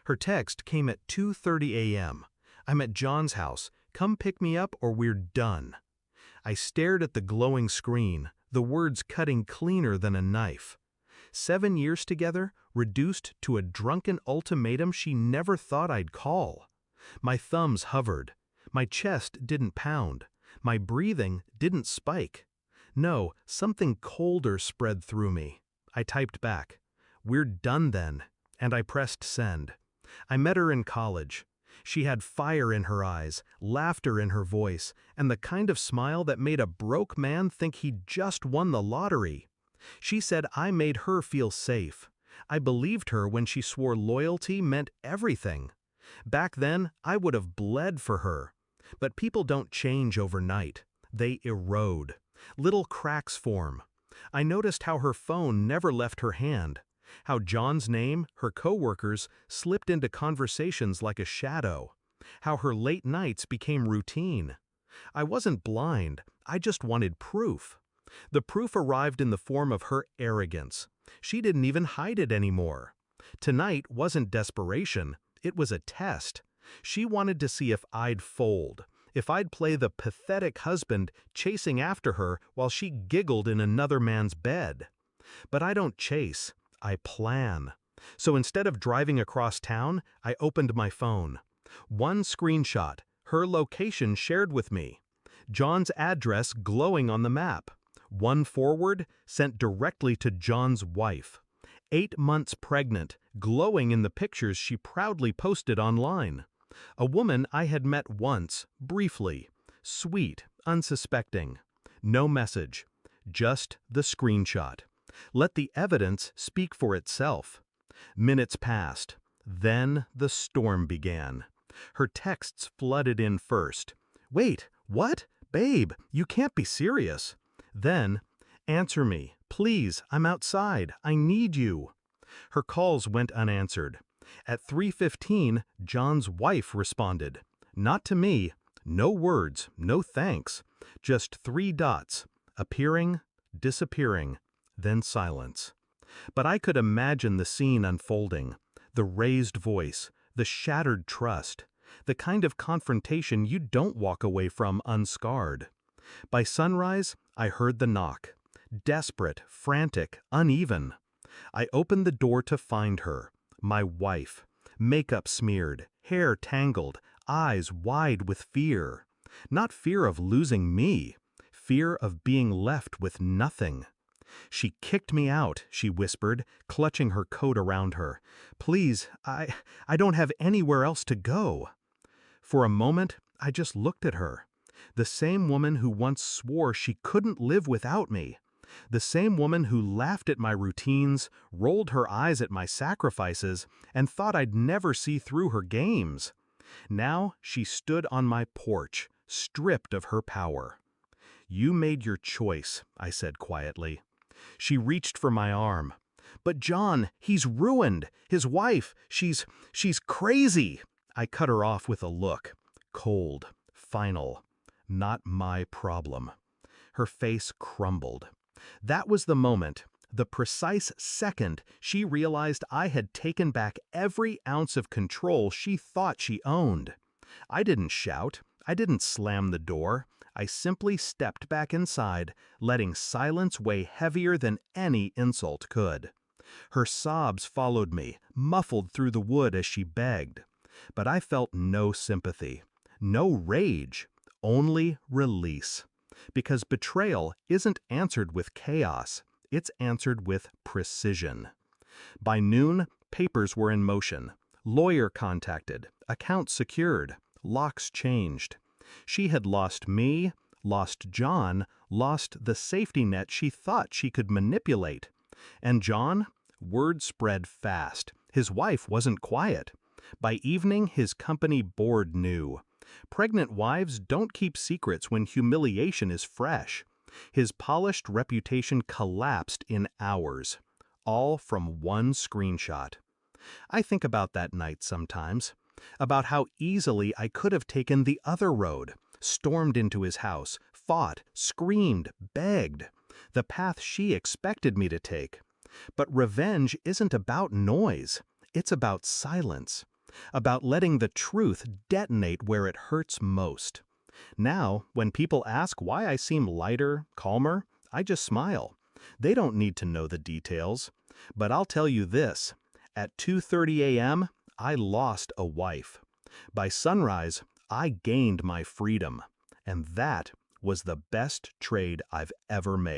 Her text came at 2:30 a.m. "I'm at John's house. Come pick me up or we're done." I stared at the glowing screen, the words cutting cleaner than a knife. 7 years together, reduced to a drunken ultimatum she never thought I'd call. My thumbs hovered. My chest didn't pound. My breathing didn't spike. No, something colder spread through me. I typed back, "We're done then," and I pressed send. I met her in college. She had fire in her eyes, laughter in her voice, and the kind of smile that made a broke man think he'd just won the lottery. She said I made her feel safe. I believed her when she swore loyalty meant everything. Back then, I would have bled for her. But people don't change overnight. They erode. Little cracks form. I noticed how her phone never left her hand, how John's name, her coworkers, slipped into conversations like a shadow, how her late nights became routine. I wasn't blind, I just wanted proof. The proof arrived in the form of her arrogance. She didn't even hide it anymore. Tonight wasn't desperation, it was a test. She wanted to see if I'd fold, if I'd play the pathetic husband chasing after her while she giggled in another man's bed. But I don't chase, I plan. So instead of driving across town, I opened my phone. One screenshot, her location shared with me. John's address glowing on the map. One forward, sent directly to John's wife. 8 months pregnant, glowing in the pictures she proudly posted online. A woman I had met once, briefly. Sweet, unsuspecting. No message. Just the screenshot. Let the evidence speak for itself. Minutes passed. Then the storm began. Her texts flooded in first. "Wait, what? Babe, you can't be serious." Then, "Answer me, please, I'm outside, I need you." Her calls went unanswered. At 3:15, John's wife responded. Not to me, no words, no thanks, just 3 dots, appearing, disappearing, then silence. But I could imagine the scene unfolding, the raised voice, the shattered trust, the kind of confrontation you don't walk away from unscarred. By sunrise, I heard the knock. Desperate, frantic, uneven. I opened the door to find her, my wife. Makeup smeared, hair tangled, eyes wide with fear. Not fear of losing me, fear of being left with nothing. She kicked me out, she whispered, clutching her coat around her. "Please, I don't have anywhere else to go." For a moment, I just looked at her. The same woman who once swore she couldn't live without me. The same woman who laughed at my routines, rolled her eyes at my sacrifices, and thought I'd never see through her games. Now she stood on my porch, stripped of her power. "You made your choice," I said quietly. She reached for my arm. "But John, he's ruined. His wife, she's crazy." I cut her off with a look. Cold, final. Not my problem. Her face crumbled. That was the moment, the precise second she realized I had taken back every ounce of control she thought she owned. I didn't shout. I didn't slam the door. I simply stepped back inside, letting silence weigh heavier than any insult could. Her sobs followed me, muffled through the wood as she begged. But I felt no sympathy, no rage. Only release. Because betrayal isn't answered with chaos, it's answered with precision. By noon, papers were in motion. Lawyer contacted, account secured, locks changed. She had lost me, lost John, lost the safety net she thought she could manipulate. And John? Word spread fast. His wife wasn't quiet. By evening, his company board knew. Pregnant wives don't keep secrets when humiliation is fresh. His polished reputation collapsed in hours, all from one screenshot. I think about that night sometimes, about how easily I could have taken the other road, stormed into his house, fought, screamed, begged, the path she expected me to take. But revenge isn't about noise, it's about silence. about letting the truth detonate where it hurts most. Now, when people ask why I seem lighter, calmer, I just smile. They don't need to know the details. But I'll tell you this, at 2:30 a.m., I lost a wife. By sunrise, I gained my freedom. And that was the best trade I've ever made.